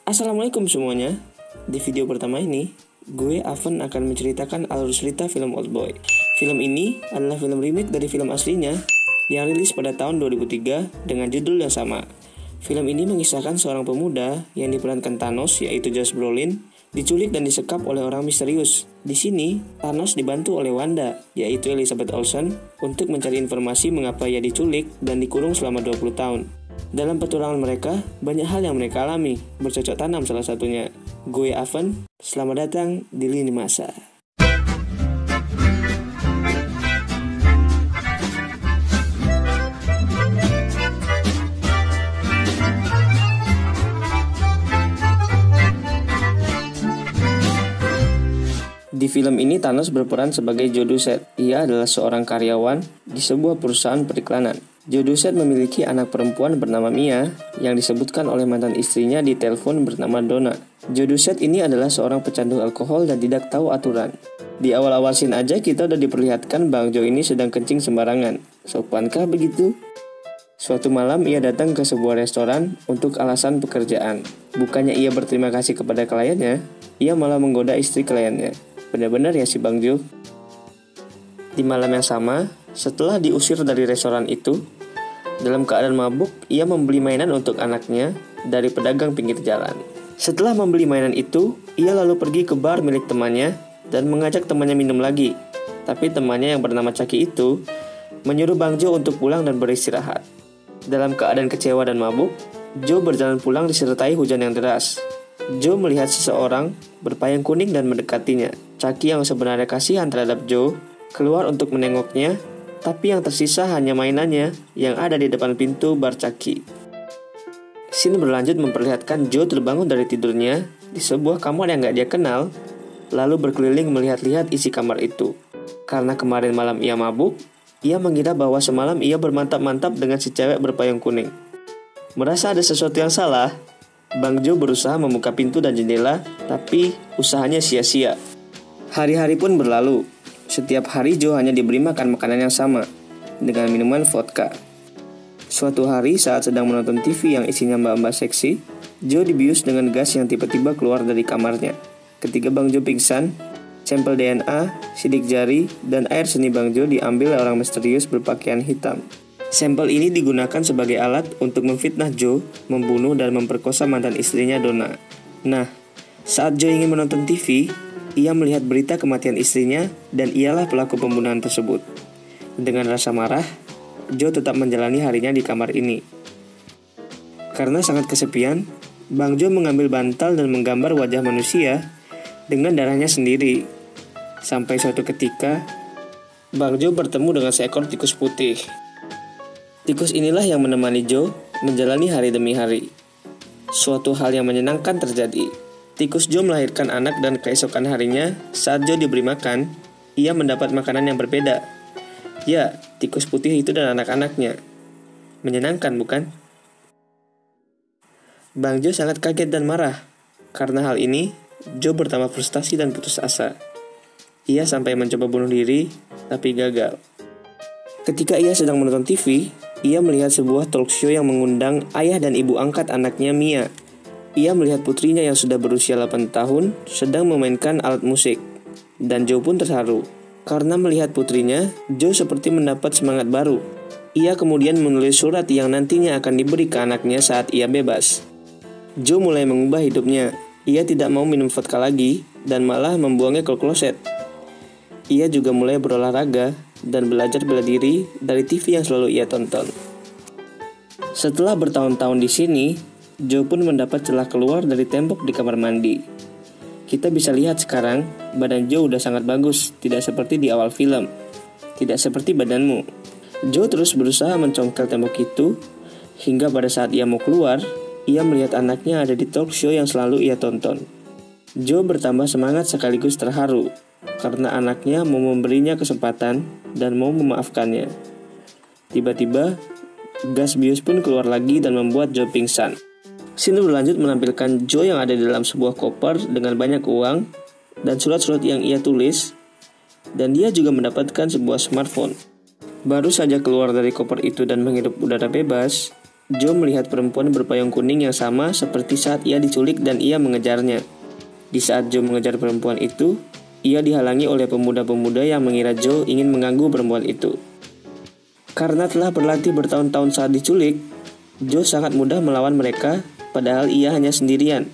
Assalamualaikum semuanya. Di video pertama ini, gue Avan akan menceritakan alur cerita film Oldboy. Film ini adalah film remake dari film aslinya yang rilis pada tahun 2003 dengan judul yang sama. Film ini mengisahkan seorang pemuda yang diperankan Thanos, yaitu Josh Brolin, diculik dan disekap oleh orang misterius. Di sini, Thanos dibantu oleh Wanda, yaitu Elizabeth Olsen, untuk mencari informasi mengapa ia diculik dan dikurung selama 20 tahun. Dalam petualangan mereka, banyak hal yang mereka alami, bercocok tanam salah satunya. Gue Avan, selamat datang di Lini Masa. Di film ini Thanos berperan sebagai Joe Doucette. Ia adalah seorang karyawan di sebuah perusahaan periklanan. Joe Doucette memiliki anak perempuan bernama Mia yang disebutkan oleh mantan istrinya di telepon bernama Donna. Joe Doucette ini adalah seorang pecandu alkohol dan tidak tahu aturan. Di awal-awal scene aja kita udah diperlihatkan Bang Joe ini sedang kencing sembarangan. Sopankah begitu? Suatu malam ia datang ke sebuah restoran untuk alasan pekerjaan. Bukannya ia berterima kasih kepada kliennya, ia malah menggoda istri kliennya. Benar-benar ya si Bang Jo. Di malam yang sama, setelah diusir dari restoran itu, dalam keadaan mabuk, ia membeli mainan untuk anaknya dari pedagang pinggir jalan. Setelah membeli mainan itu, ia lalu pergi ke bar milik temannya dan mengajak temannya minum lagi. Tapi temannya yang bernama Chucky itu menyuruh Bang Jo untuk pulang dan beristirahat. Dalam keadaan kecewa dan mabuk, Joe berjalan pulang disertai hujan yang deras. Joe melihat seseorang berpayung kuning dan mendekatinya. Chucky yang sebenarnya kasihan terhadap Joe keluar untuk menengoknya, tapi yang tersisa hanya mainannya yang ada di depan pintu bar Chucky. Scene berlanjut memperlihatkan Joe terbangun dari tidurnya di sebuah kamar yang gak dia kenal, lalu berkeliling melihat-lihat isi kamar itu. Karena kemarin malam ia mabuk, ia mengira bahwa semalam ia bermantap-mantap dengan si cewek berpayung kuning. Merasa ada sesuatu yang salah, Bang Joe berusaha membuka pintu dan jendela, tapi usahanya sia-sia. Hari-hari pun berlalu. Setiap hari Joe hanya diberi makan makanan yang sama, dengan minuman vodka. Suatu hari saat sedang menonton TV yang isinya mbak-mbak seksi, Joe dibius dengan gas yang tiba-tiba keluar dari kamarnya. Ketika Bang Joe pingsan, sampel DNA, sidik jari, dan air seni Bang Joe diambil oleh orang misterius berpakaian hitam. Sampel ini digunakan sebagai alat untuk memfitnah Joe, membunuh dan memperkosa mantan istrinya Donna. Nah, saat Joe ingin menonton TV, ia melihat berita kematian istrinya dan ialah pelaku pembunuhan tersebut. Dengan rasa marah, Joe tetap menjalani harinya di kamar ini. Karena sangat kesepian, Bang Joe mengambil bantal dan menggambar wajah manusia dengan darahnya sendiri. Sampai suatu ketika, Bang Joe bertemu dengan seekor tikus putih. Tikus inilah yang menemani Joe menjalani hari demi hari. Suatu hal yang menyenangkan terjadi. Tikus Joe melahirkan anak dan keesokan harinya, saat Joe diberi makan, ia mendapat makanan yang berbeda. Ya, tikus putih itu dan anak-anaknya. Menyenangkan, bukan? Bang Joe sangat kaget dan marah. Karena hal ini, Joe bertambah frustasi dan putus asa. Ia sampai mencoba bunuh diri, tapi gagal. Ketika ia sedang menonton TV, ia melihat sebuah talk show yang mengundang ayah dan ibu angkat anaknya Mia. Ia melihat putrinya yang sudah berusia 8 tahun sedang memainkan alat musik. Dan Joe pun terharu. Karena melihat putrinya, Joe seperti mendapat semangat baru. Ia kemudian menulis surat yang nantinya akan diberi ke anaknya saat ia bebas. Joe mulai mengubah hidupnya. Ia tidak mau minum vodka lagi dan malah membuangnya ke kloset. Ia juga mulai berolahraga dan belajar bela diri dari TV yang selalu ia tonton. Setelah bertahun-tahun di sini, Joe pun mendapat celah keluar dari tembok di kamar mandi. Kita bisa lihat sekarang, badan Joe udah sangat bagus, tidak seperti di awal film. Tidak seperti badanmu. Joe terus berusaha mencongkel tembok itu, hingga pada saat ia mau keluar, ia melihat anaknya ada di talk show yang selalu ia tonton. Joe bertambah semangat sekaligus terharu, karena anaknya mau memberinya kesempatan dan mau memaafkannya. Tiba-tiba, gas bius pun keluar lagi dan membuat Joe pingsan. Scene berlanjut menampilkan Joe yang ada di dalam sebuah koper dengan banyak uang dan surat-surat yang ia tulis, dan dia juga mendapatkan sebuah smartphone. Baru saja keluar dari koper itu dan menghirup udara bebas, Joe melihat perempuan berpayung kuning yang sama seperti saat ia diculik dan ia mengejarnya. Di saat Joe mengejar perempuan itu, ia dihalangi oleh pemuda-pemuda yang mengira Joe ingin mengganggu perempuan itu. Karena telah berlatih bertahun-tahun saat diculik, Joe sangat mudah melawan mereka, padahal ia hanya sendirian.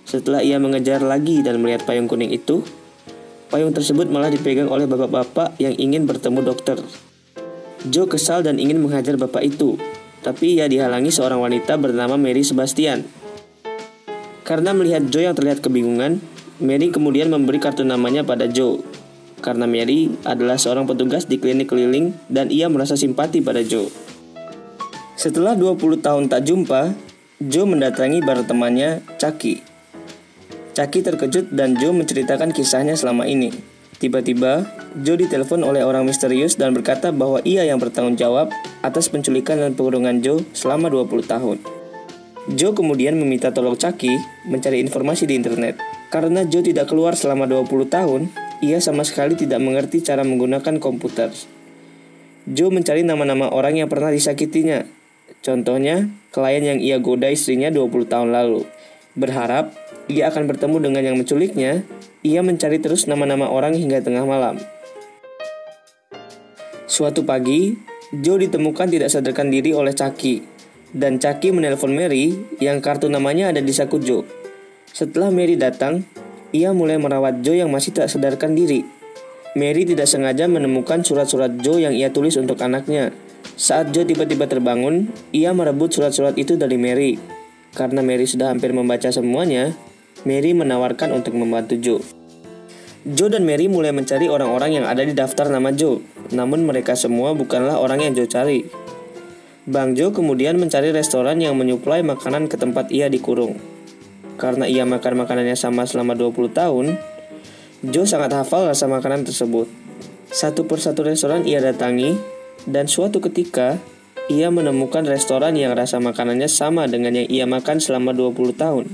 Setelah ia mengejar lagi dan melihat payung kuning itu, payung tersebut malah dipegang oleh bapak-bapak yang ingin bertemu dokter. Joe kesal dan ingin menghajar bapak itu, tapi ia dihalangi seorang wanita bernama Mary Sebastian. Karena melihat Joe yang terlihat kebingungan, Mary kemudian memberi kartu namanya pada Joe. Karena Mary adalah seorang petugas di klinik keliling dan ia merasa simpati pada Joe. Setelah 20 tahun tak jumpa, Joe mendatangi bar temannya, Chucky. Chucky terkejut dan Joe menceritakan kisahnya selama ini. Tiba-tiba, Joe ditelepon oleh orang misterius dan berkata bahwa ia yang bertanggung jawab atas penculikan dan pengurungan Joe selama 20 tahun. Joe kemudian meminta tolong Chucky mencari informasi di internet. Karena Joe tidak keluar selama 20 tahun, ia sama sekali tidak mengerti cara menggunakan komputer. Joe mencari nama-nama orang yang pernah disakitinya. Contohnya, klien yang ia goda istrinya 20 tahun lalu. Berharap ia akan bertemu dengan yang menculiknya, ia mencari terus nama-nama orang hingga tengah malam. Suatu pagi, Joe ditemukan tidak sadarkan diri oleh Chucky. Dan Chucky menelpon Mary yang kartu namanya ada di saku Joe. Setelah Mary datang, ia mulai merawat Joe yang masih tak sadarkan diri. Mary tidak sengaja menemukan surat-surat Joe yang ia tulis untuk anaknya. Saat Joe tiba-tiba terbangun, ia merebut surat-surat itu dari Mary. Karena Mary sudah hampir membaca semuanya, Mary menawarkan untuk membantu Joe. Joe dan Mary mulai mencari orang-orang yang ada di daftar nama Joe. Namun mereka semua bukanlah orang yang Joe cari. Bang Joe kemudian mencari restoran yang menyuplai makanan ke tempat ia dikurung. Karena ia makan makanannya sama selama 20 tahun, Joe sangat hafal rasa makanan tersebut. Satu persatu restoran ia datangi, dan suatu ketika, ia menemukan restoran yang rasa makanannya sama dengan yang ia makan selama 20 tahun.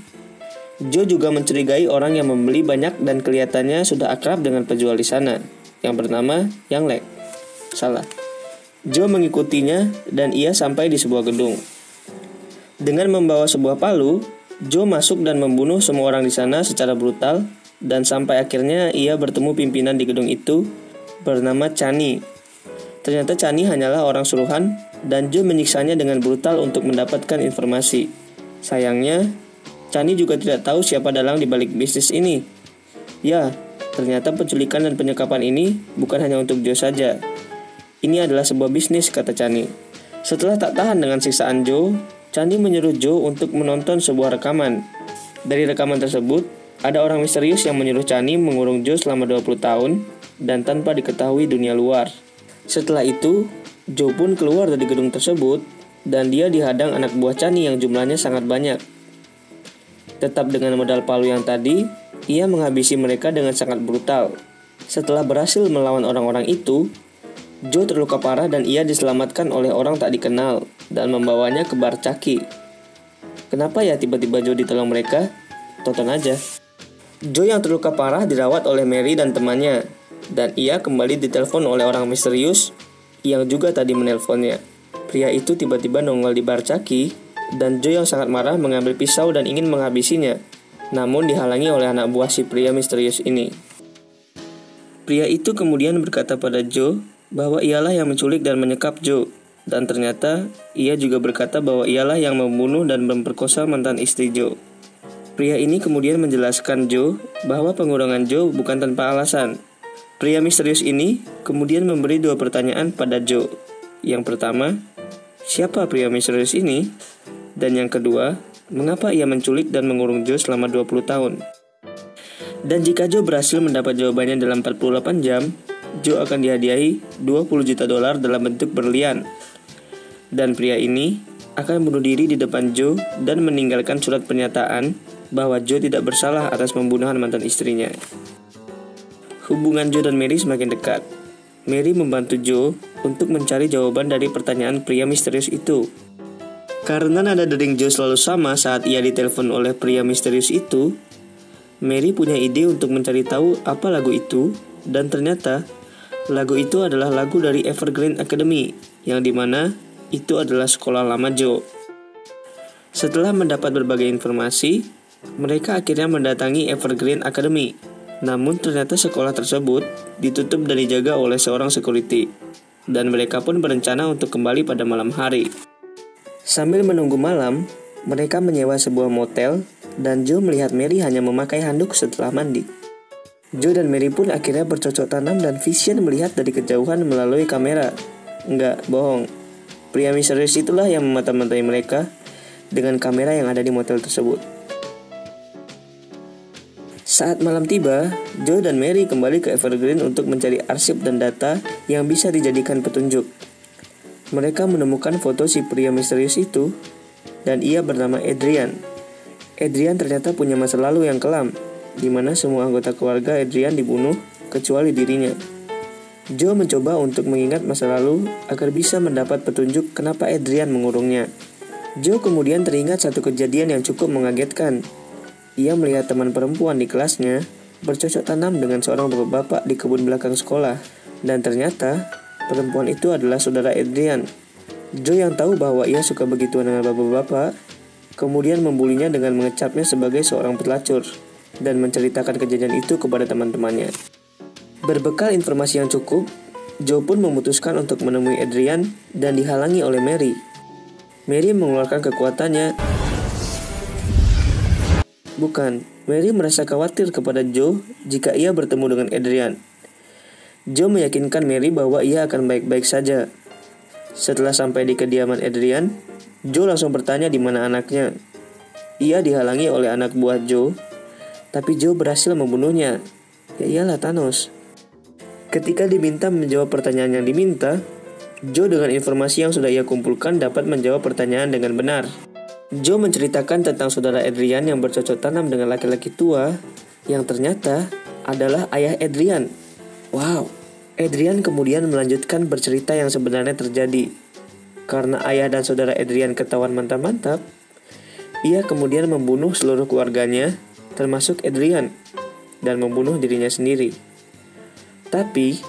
Joe juga mencurigai orang yang membeli banyak dan kelihatannya sudah akrab dengan penjual di sana, yang bernama Yang Lek. Salah. Joe mengikutinya dan ia sampai di sebuah gedung. Dengan membawa sebuah palu, Joe masuk dan membunuh semua orang di sana secara brutal dan sampai akhirnya ia bertemu pimpinan di gedung itu bernama Chani. Ternyata Chani hanyalah orang suruhan dan Joe menyiksanya dengan brutal untuk mendapatkan informasi. Sayangnya, Chani juga tidak tahu siapa dalang di balik bisnis ini. Ya, ternyata penculikan dan penyekapan ini bukan hanya untuk Joe saja. Ini adalah sebuah bisnis, kata Chani. Setelah tak tahan dengan siksaan Joe, Chani menyuruh Joe untuk menonton sebuah rekaman. Dari rekaman tersebut, ada orang misterius yang menyuruh Chani mengurung Joe selama 20 tahun dan tanpa diketahui dunia luar. Setelah itu, Joe pun keluar dari gedung tersebut dan dia dihadang anak buah Chani yang jumlahnya sangat banyak. Tetap dengan modal palu yang tadi, ia menghabisi mereka dengan sangat brutal. Setelah berhasil melawan orang-orang itu, Joe terluka parah dan ia diselamatkan oleh orang tak dikenal dan membawanya ke bar Chucky. Kenapa ya tiba-tiba Joe ditolong mereka? Tonton aja. Joe yang terluka parah dirawat oleh Mary dan temannya, dan ia kembali ditelepon oleh orang misterius yang juga tadi menelponnya. Pria itu tiba-tiba nongol di bar Chucky, dan Joe yang sangat marah mengambil pisau dan ingin menghabisinya, namun dihalangi oleh anak buah si pria misterius ini. Pria itu kemudian berkata pada Joe bahwa ialah yang menculik dan menyekap Joe, dan ternyata ia juga berkata bahwa ialah yang membunuh dan memperkosa mantan istri Joe. Pria ini kemudian menjelaskan Joe bahwa pengurungan Joe bukan tanpa alasan. Pria misterius ini kemudian memberi 2 pertanyaan pada Joe. Yang pertama, siapa pria misterius ini? Dan yang kedua, mengapa ia menculik dan mengurung Joe selama 20 tahun? Dan jika Joe berhasil mendapat jawabannya dalam 48 jam, Joe akan dihadiahi $20 juta dalam bentuk berlian. Dan pria ini akan bunuh diri di depan Joe dan meninggalkan surat pernyataan bahwa Joe tidak bersalah atas pembunuhan mantan istrinya. Hubungan Joe dan Mary semakin dekat. Mary membantu Joe untuk mencari jawaban dari pertanyaan pria misterius itu. Karena nada dering Joe selalu sama saat ia ditelepon oleh pria misterius itu, Mary punya ide untuk mencari tahu apa lagu itu, dan ternyata lagu itu adalah lagu dari Evergreen Academy, yang dimana itu adalah sekolah lama Joe. Setelah mendapat berbagai informasi, mereka akhirnya mendatangi Evergreen Academy. Namun ternyata sekolah tersebut ditutup dan dijaga oleh seorang security, dan mereka pun berencana untuk kembali pada malam hari. Sambil menunggu malam, mereka menyewa sebuah motel, dan Joe melihat Mary hanya memakai handuk setelah mandi. Joe dan Mary pun akhirnya bercocok tanam dan Vision melihat dari kejauhan melalui kamera. Enggak, bohong. Pria misterius itulah yang memata-matai mereka dengan kamera yang ada di motel tersebut. Saat malam tiba, Joe dan Mary kembali ke Evergreen untuk mencari arsip dan data yang bisa dijadikan petunjuk. Mereka menemukan foto si pria misterius itu, dan ia bernama Adrian. Adrian ternyata punya masa lalu yang kelam, di mana semua anggota keluarga Adrian dibunuh kecuali dirinya. Joe mencoba untuk mengingat masa lalu agar bisa mendapat petunjuk kenapa Adrian mengurungnya. Joe kemudian teringat satu kejadian yang cukup mengagetkan. Ia melihat teman perempuan di kelasnya bercocok tanam dengan seorang bapak-bapak di kebun belakang sekolah, dan ternyata perempuan itu adalah saudara Adrian. Joe yang tahu bahwa ia suka begituan dengan bapak-bapak, kemudian membulinya dengan mengecapnya sebagai seorang pelacur dan menceritakan kejadian itu kepada teman-temannya. Berbekal informasi yang cukup, Joe pun memutuskan untuk menemui Adrian dan dihalangi oleh Mary. Mary mengeluarkan kekuatannya. Bukan, Mary merasa khawatir kepada Joe jika ia bertemu dengan Adrian. Joe meyakinkan Mary bahwa ia akan baik-baik saja. Setelah sampai di kediaman Adrian, Joe langsung bertanya di mana anaknya. Ia dihalangi oleh anak buah Joe, tapi Joe berhasil membunuhnya. Ya iyalah, Thanos. Ketika diminta menjawab pertanyaan yang diminta, Joe dengan informasi yang sudah ia kumpulkan dapat menjawab pertanyaan dengan benar. Joe menceritakan tentang saudara Adrian yang bercocok tanam dengan laki-laki tua yang ternyata adalah ayah Adrian. Wow, Adrian kemudian melanjutkan bercerita yang sebenarnya terjadi. Karena ayah dan saudara Adrian ketahuan mantap-mantap, ia kemudian membunuh seluruh keluarganya, termasuk Adrian, dan membunuh dirinya sendiri. Tapi,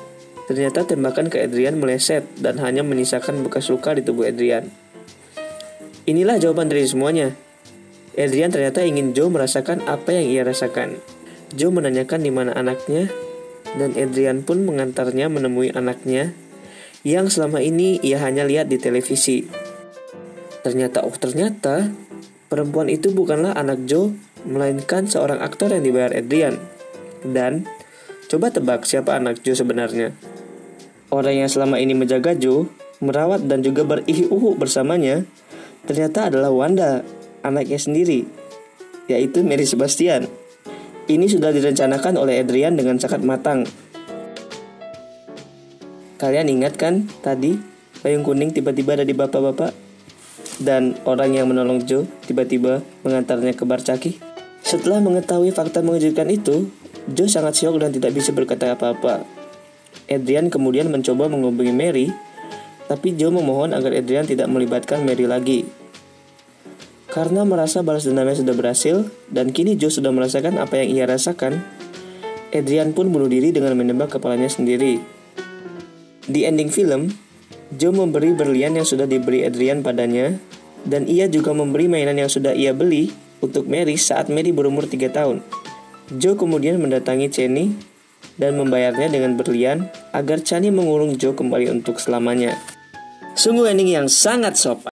ternyata tembakan ke Adrian meleset dan hanya menyisakan bekas luka di tubuh Adrian. Inilah jawaban dari semuanya. Adrian ternyata ingin Joe merasakan apa yang ia rasakan. Joe menanyakan di mana anaknya, dan Adrian pun mengantarnya menemui anaknya yang selama ini ia hanya lihat di televisi. Ternyata perempuan itu bukanlah anak Joe, melainkan seorang aktor yang dibayar Adrian. Dan coba tebak siapa anak Joe sebenarnya? Orang yang selama ini menjaga Joe, merawat dan juga berihu bersamanya, ternyata adalah Wanda, anaknya sendiri, yaitu Mary Sebastian. Ini sudah direncanakan oleh Adrian dengan sangat matang. Kalian ingat kan tadi payung kuning tiba-tiba ada di bapak-bapak? Dan orang yang menolong Joe tiba-tiba mengantarnya ke bar Chucky? Setelah mengetahui fakta mengejutkan itu, Joe sangat syok dan tidak bisa berkata apa-apa. Adrian kemudian mencoba menghubungi Mary, tapi Joe memohon agar Adrian tidak melibatkan Mary lagi. Karena merasa balas dendamnya sudah berhasil, dan kini Joe sudah merasakan apa yang ia rasakan, Adrian pun bunuh diri dengan menembak kepalanya sendiri. Di ending film, Joe memberi berlian yang sudah diberi Adrian padanya, dan ia juga memberi mainan yang sudah ia beli untuk Mary saat Mary berumur 3 tahun. Joe kemudian mendatangi Chani dan membayarnya dengan berlian agar Chani mengurung Joe kembali untuk selamanya. Sungguh ending yang sangat sopan.